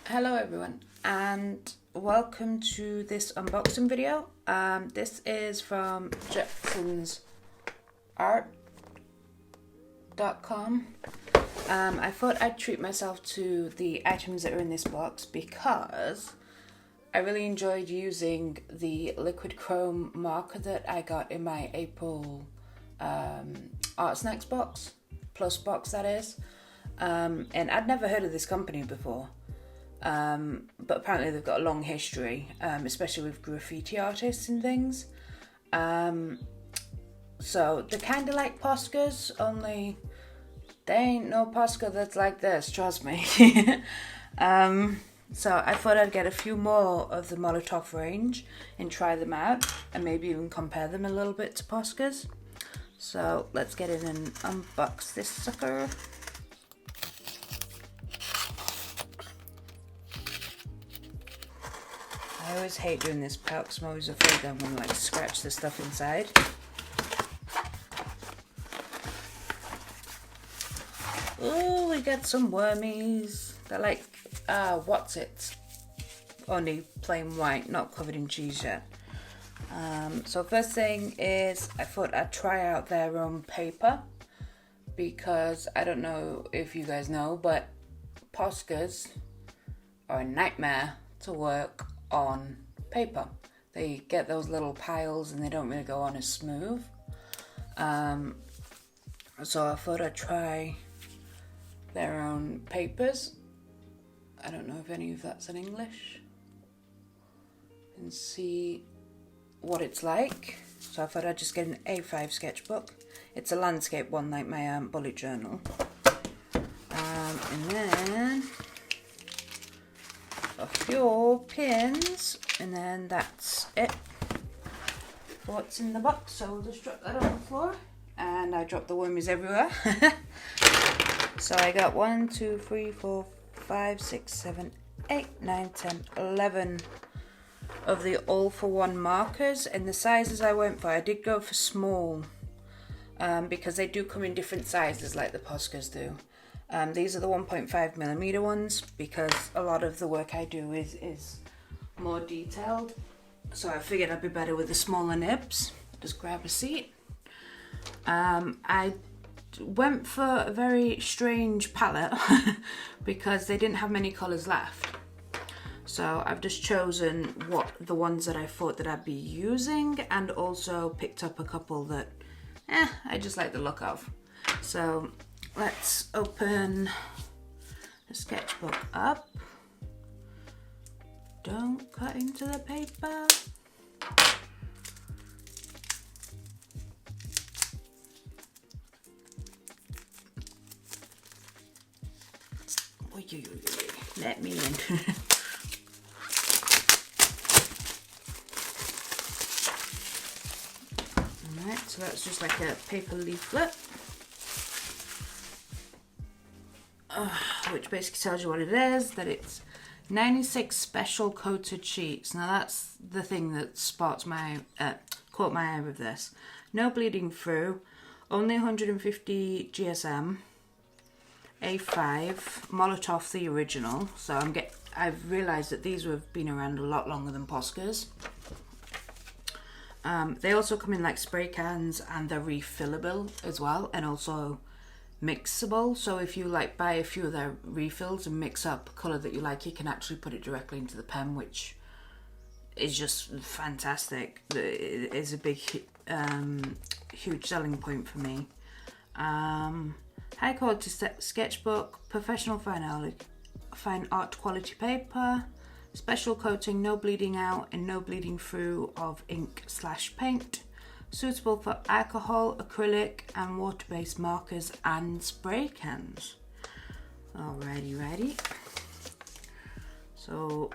Hello everyone and welcome to this unboxing video. This is from jetsonsart.com. I thought I'd treat myself to the items that are in this box because I really enjoyed using the liquid chrome marker that I got in my April Art Snacks box, plus box that is. And I'd never heard of this company before. But apparently they've got a long history, especially with graffiti artists and things. So they're kind of like Poscas, only there ain't no Posca that's like this, trust me. So I thought I'd get a few more of the Molotow range and try them out and maybe even compare them a little bit to Poscas. So let's get in and unbox this sucker. I always hate doing this part because I'm always afraid that I'm going to like scratch the stuff inside. Oh, we got some wormies. They're like, what's it? Only plain white, not covered in cheese yet. So first thing is I thought I'd try out their own paper because I don't know if you guys know, but Poscas are a nightmare to work on paper. They get those little piles and they don't really go on as smooth. So I thought I'd try their own papers. I don't know if any of that's in English. And see what it's like. So I thought I'd just get an A5 sketchbook. It's a landscape one like my bullet journal. And then a few pins, and then that's it. What's in the box? So we'll just drop that on the floor, and I dropped the wormies everywhere. So I got 1, 2, 3, 4, 5, 6, 7, 8, 9, 10, 11 of the all for one markers, and the sizes I went for, I did go for small, because they do come in different sizes like the Poscas do. These are the 1.5mm ones because a lot of the work I do is more detailed. So I figured I'd be better with the smaller nibs. Just grab a seat. I went for a very strange palette because they didn't have many colours left. So I've just chosen the ones that I thought that I'd be using, and also picked up a couple that I just like the look of. So let's open the sketchbook up. Don't cut into the paper. Let me in. Alright, so that's just like a paper leaflet. Which basically tells you what it is, that it's 96 special coated sheets. Now that's the thing that caught my eye with this. No bleeding through, only 150 GSM, A5, Molotow the original. So I've realised that these have been around a lot longer than Poscas. They also come in like spray cans, and they're refillable as well, and also mixable. So if you like buy a few of their refills and mix up a colour that you like, you can actually put it directly into the pen, which is just fantastic. It is a big huge selling point for me. High quality sketchbook, professional fine art quality paper, special coating, no bleeding out and no bleeding through of ink/paint. Suitable for alcohol, acrylic and water-based markers and spray cans. Alrighty, ready. So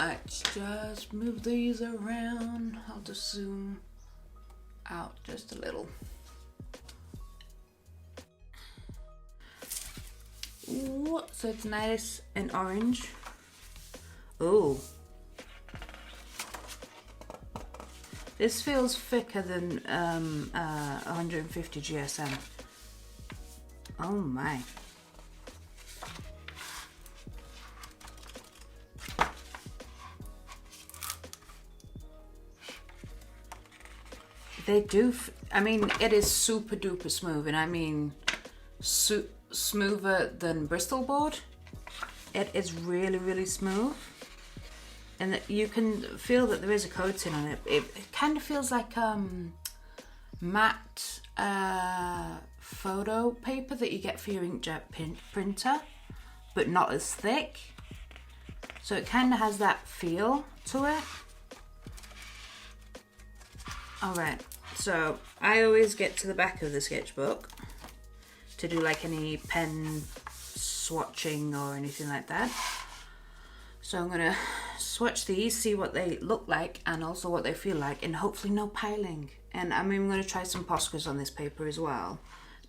let's just move these around. I'll just zoom out just a little. Ooh, so it's nice and orange. Oh. This feels thicker than 150 GSM. Oh my. they do, I mean, it is super duper smooth, and I mean smoother than Bristol board. It is really, really smooth. And you can feel that there is a coating on it. It kind of feels like matte photo paper that you get for your inkjet printer, but not as thick. So it kind of has that feel to it. Alright, so I always get to the back of the sketchbook to do like any pen swatching or anything like that. So I'm gonna swatch these, see what they look like and also what they feel like, and hopefully no piling. And I'm even gonna try some Poscas on this paper as well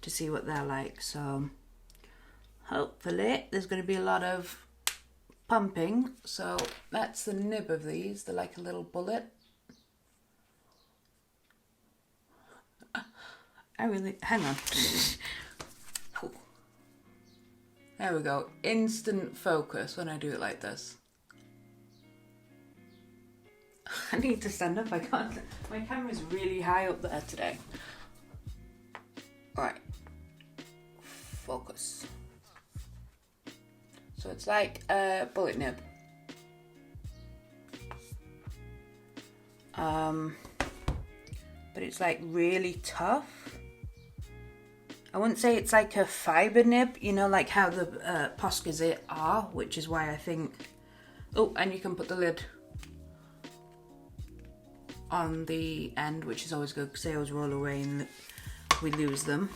to see what they're like. So hopefully there's gonna be a lot of pumping. So that's the nib of these. They're like a little bullet. Hang on. There we go. Instant focus when I do it like this. I need to stand up, I can't. My camera's really high up there today. Alright. Focus. So it's like a bullet nib. But it's like really tough. I wouldn't say it's like a fibre nib, you know, like how the Poscas are, which is why I think... Oh, and you can put the lid on the end, which is always good because they always roll away and we lose them.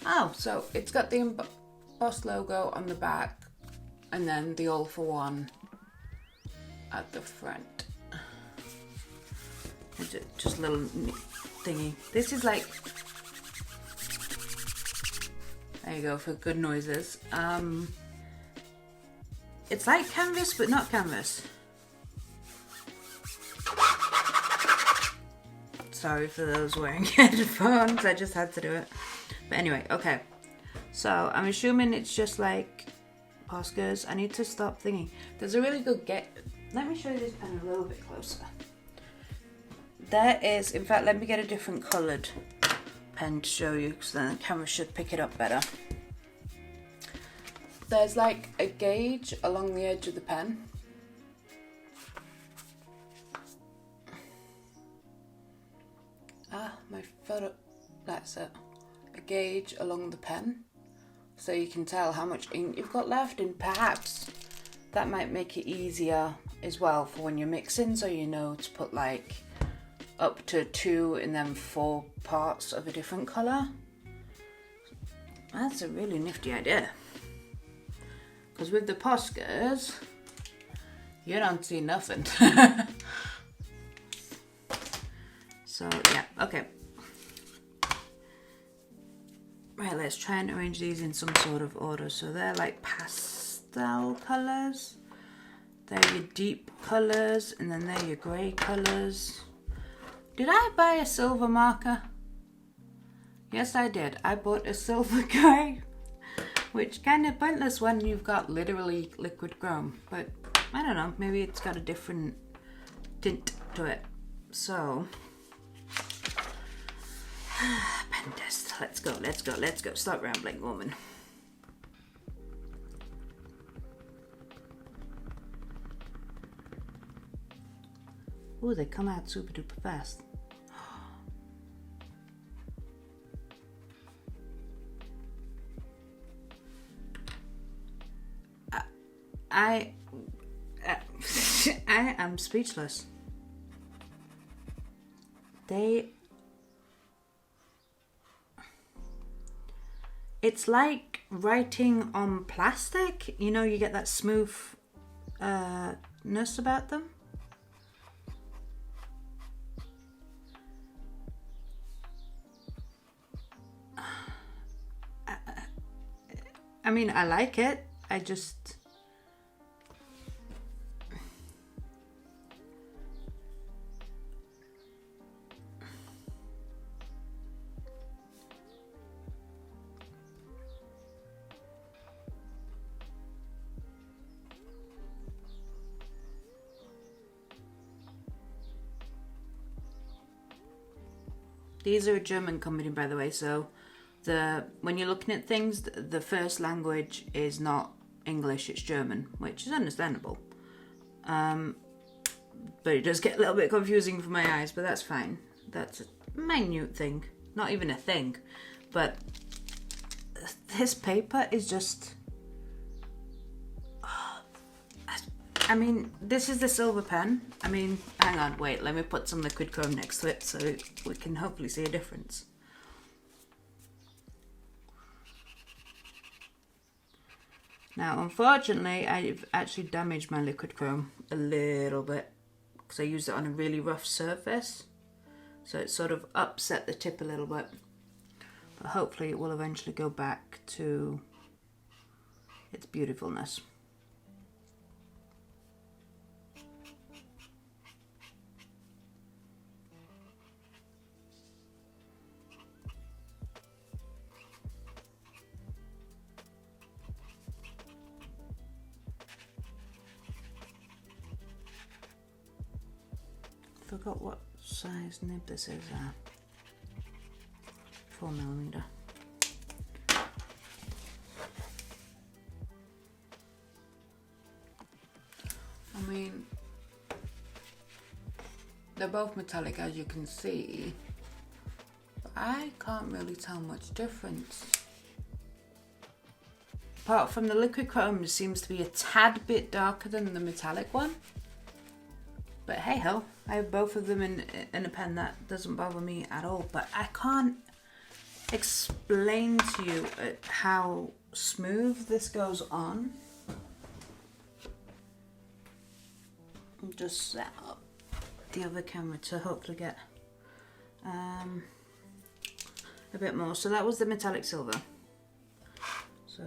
Oh, so it's got the embossed logo on the back and then the all for one at the front. Just a little thingy. This is like, there you go, for good noises. It's like canvas but not canvas. Sorry for those wearing headphones, I just had to do it. But anyway, okay. So I'm assuming it's just like Poscas. I need to stop thinking. There's a really good let me show you this pen a little bit closer. There is, in fact, let me get a different coloured pen to show you because then the camera should pick it up better. There's like a gauge along the edge of the pen. My photo, that's it. A gauge along the pen, so you can tell how much ink you've got left, and perhaps that might make it easier as well for when you're mixing, so you know to put like up to 2 and then 4 parts of a different colour. That's a really nifty idea. Because with the Poscas, you don't see nothing. So yeah, okay. Right, let's try and arrange these in some sort of order. So they're like pastel colours. They're your deep colours, and then they're your grey colours. Did I buy a silver marker? Yes, I did. I bought a silver grey, which kind of pointless when you've got literally liquid chrome. But I don't know, maybe it's got a different tint to it. So, pen test. Let's go, let's go, let's go. Stop rambling, woman. Oh, they come out super duper fast. I am speechless. It's like writing on plastic. You know, you get that smoothness about them. I mean, I like it. I just... These are a German company, by the way, so when you're looking at things, the first language is not English, it's German, which is understandable. But it does get a little bit confusing for my eyes, but that's fine. That's a minute thing. Not even a thing. But this paper is just... I mean, this is the silver pen. I mean, hang on, wait, let me put some liquid chrome next to it so we can hopefully see a difference. Now, unfortunately, I've actually damaged my liquid chrome a little bit because I used it on a really rough surface. So it sort of upset the tip a little bit. But hopefully it will eventually go back to its beautifulness. Forgot what size nib this is at. 4mm. I mean, they're both metallic, as you can see, but I can't really tell much difference. Apart from the liquid chrome seems to be a tad bit darker than the metallic one. But hey ho, I have both of them in a pen. That doesn't bother me at all. But I can't explain to you how smooth this goes on. I'll just set up the other camera to hopefully get a bit more. So that was the metallic silver. So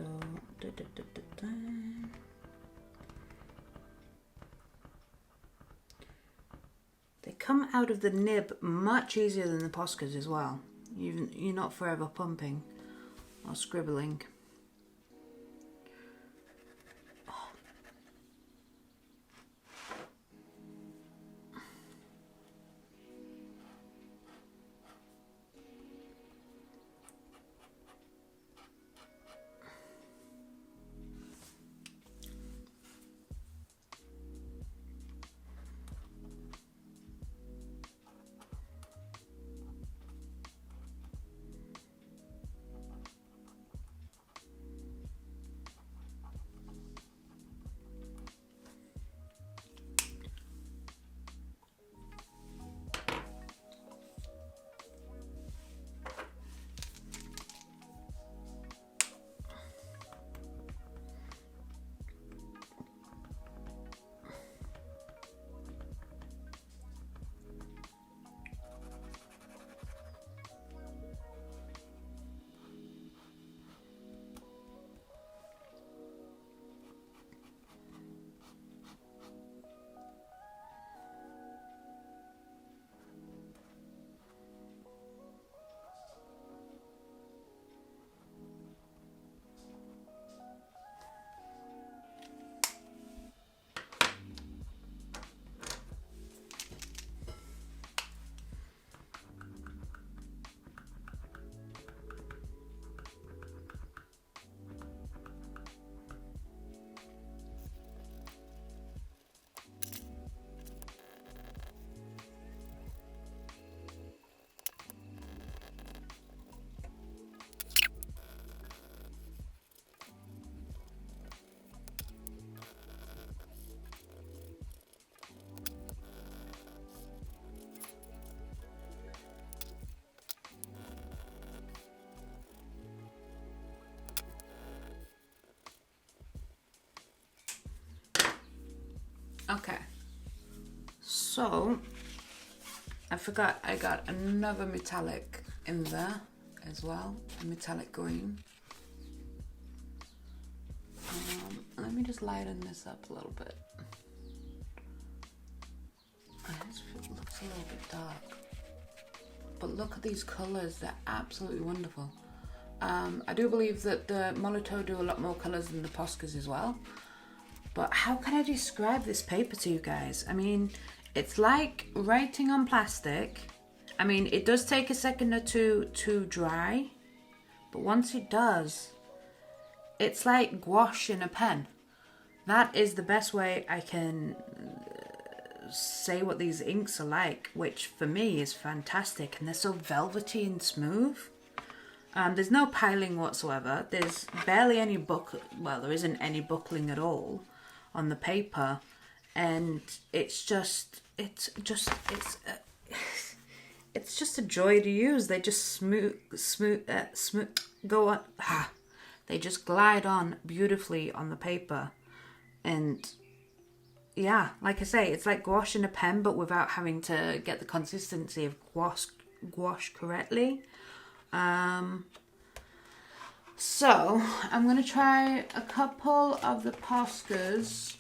they come out of the nib much easier than the Poscas as well. You're not forever pumping or scribbling. Okay, so I forgot I got another metallic in there as well, a metallic green. Let me just lighten this up a little bit. This looks a little bit dark, but look at these colors, they're absolutely wonderful. I do believe that the Molotow do a lot more colors than the Poscas as well. But how can I describe this paper to you guys? I mean, it's like writing on plastic I mean, it does take a second or two to dry, but once it does, it's like gouache in a pen. That is the best way I can say what these inks are like, which for me is fantastic, and they're so velvety and smooth. There's no piling whatsoever. There's barely any there isn't any buckling at all on the paper, and it's just a joy to use. They just smooth go on. They just glide on beautifully on the paper, and yeah, like I say, it's like gouache in a pen, but without having to get the consistency of gouache correctly. So I'm going to try a couple of the Poscas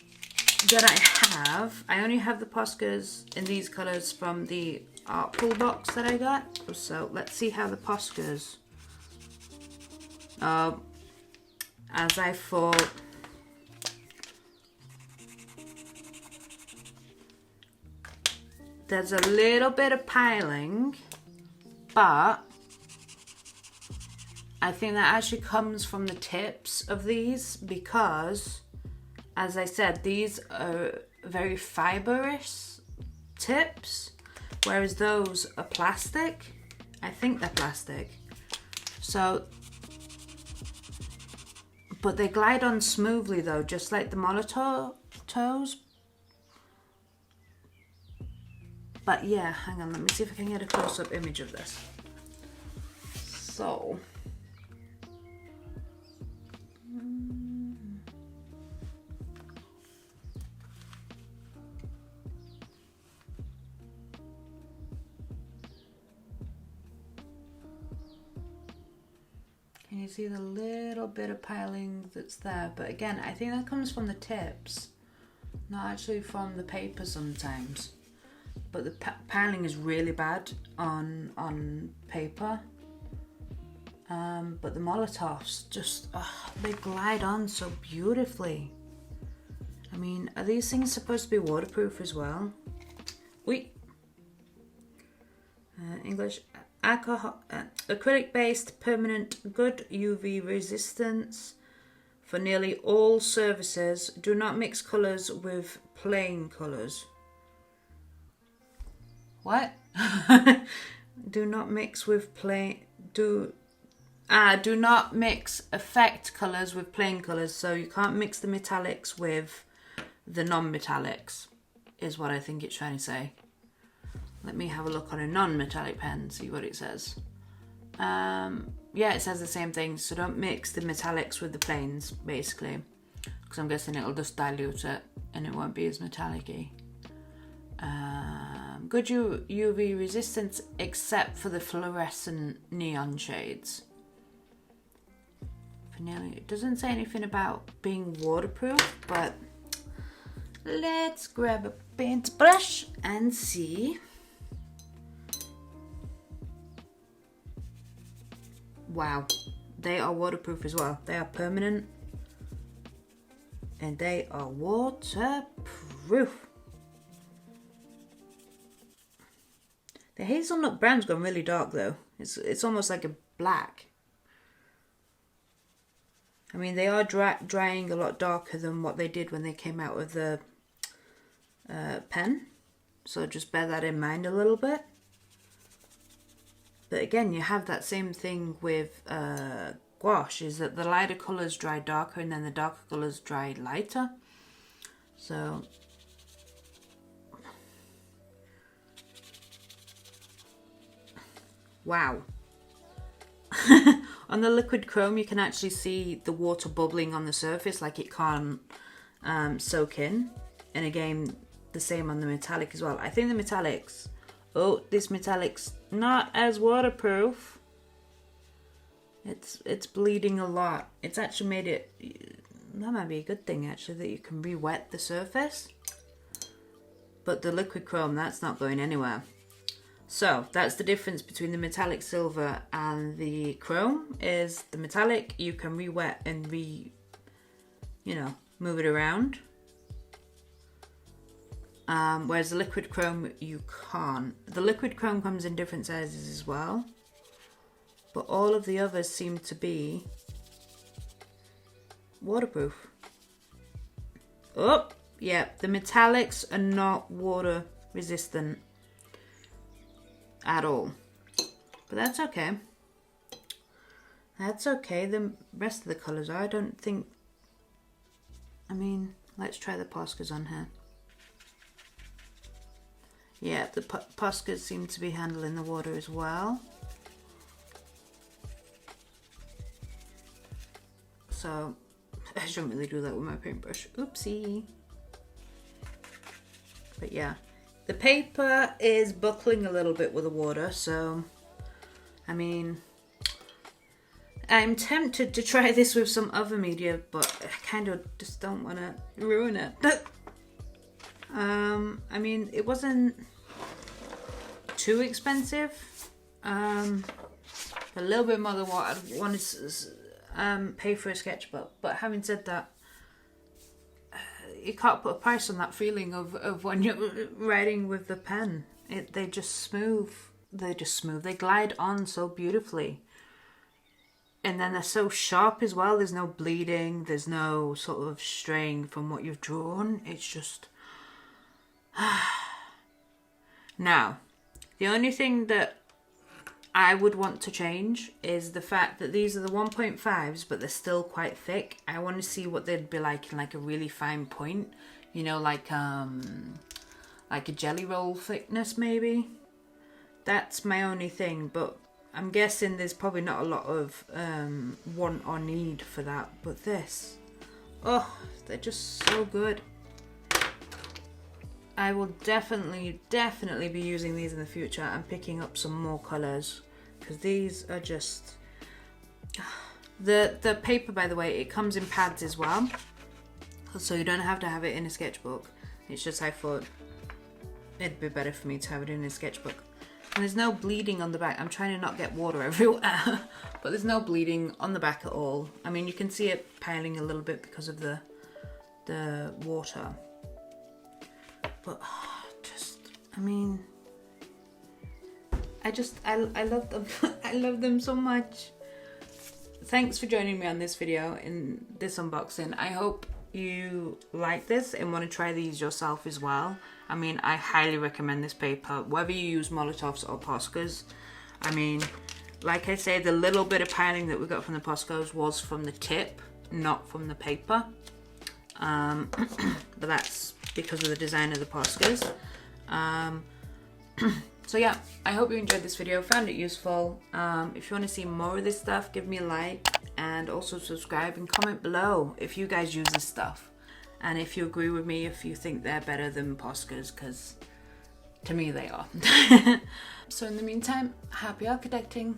that I have. I only have the Poscas in these colours from the art pool box that I got. So let's see how the Poscas, as I thought, there's a little bit of piling, but I think that actually comes from the tips of these because, as I said, these are very fibrous tips, whereas those are plastic. I think they're plastic. So, but they glide on smoothly though, just like the Molotows. But yeah, hang on, let me see if I can get a close-up image of this. So, can you see the little bit of piling that's there? But again, I think that comes from the tips, not actually from the paper sometimes. But the piling is really bad on paper. But the Molotows just, they glide on so beautifully. I mean, are these things supposed to be waterproof as well? English, alcohol, acrylic-based, permanent, good UV resistance for nearly all surfaces. Do not mix colours with plain colours. What? Do not mix with plain. Do not mix effect colours with plain colours. So you can't mix the metallics with the non-metallics, is what I think it's trying to say. Let me have a look on a non-metallic pen, see what it says. Yeah, it says the same thing. So don't mix the metallics with the plains, basically, because I'm guessing it'll just dilute it and it won't be as metallic-y. Good UV resistance except for the fluorescent neon shades. It doesn't say anything about being waterproof, but let's grab a paintbrush and see. Wow, they are waterproof as well. They are permanent and they are waterproof. The hazelnut brown's gone really dark though. It's almost like a black. I mean, they are drying a lot darker than what they did when they came out with the pen. So just bear that in mind a little bit. But again, you have that same thing with gouache, is that the lighter colours dry darker and then the darker colours dry lighter. So wow. On the liquid chrome, you can actually see the water bubbling on the surface, like it can't soak in. And again, the same on the metallic as well. I think the metallics, this metallic's not as waterproof. It's bleeding a lot. It's actually made it, that might be a good thing actually, that you can re-wet the surface. But the liquid chrome, that's not going anywhere. So that's the difference between the metallic silver and the chrome, is the metallic you can re-wet and move it around. whereas the liquid chrome you can't. The liquid chrome comes in different sizes as well, but all of the others seem to be waterproof. Oh, yeah, the metallics are not water resistant at all, but that's okay. That's okay. The rest of the colours are. I don't think, I mean, let's try the Poscas on here. Yeah, the Poscas seem to be handling the water as well. So, I shouldn't really do that with my paintbrush. Oopsie. But yeah, the paper is buckling a little bit with the water, so, I mean, I'm tempted to try this with some other media, but I kind of just don't want to ruin it. I mean, it wasn't too expensive. A little bit more than what I'd wanted to pay for a sketchbook. But having said that, you can't put a price on that feeling of when you're writing with the pen. They just smooth. They glide on so beautifully. And then they're so sharp as well. There's no bleeding. There's no sort of straying from what you've drawn. It's just... Now, the only thing that I would want to change is the fact that these are the 1.5s, but they're still quite thick. I want to see what they'd be like in like a really fine point. You know, like a jelly roll thickness maybe. That's my only thing, but I'm guessing there's probably not a lot of want or need for that. But this, oh, they're just so good. I will definitely be using these in the future and picking up some more colours, because these are just... The paper, by the way, it comes in pads as well, so you don't have to have it in a sketchbook. It's just I thought it'd be better for me to have it in a sketchbook. And there's no bleeding on the back. I'm trying to not get water everywhere, but there's no bleeding on the back at all. I mean, you can see it piling a little bit because of the water. But just, I mean, I love them. I love them so much. Thanks for joining me on this video, in this unboxing. I hope you like this and want to try these yourself as well. I mean, I highly recommend this paper, whether you use Molotows or Poscas. I mean, like I say, the little bit of piling that we got from the Poscas was from the tip, not from the paper. But that's because of the design of the Poscas. So yeah, I hope you enjoyed this video, found it useful. If you want to see more of this stuff, give me a like, and also subscribe and comment below if you guys use this stuff. And if you agree with me, if you think they're better than Poscas, because to me they are. So in the meantime, happy architecting.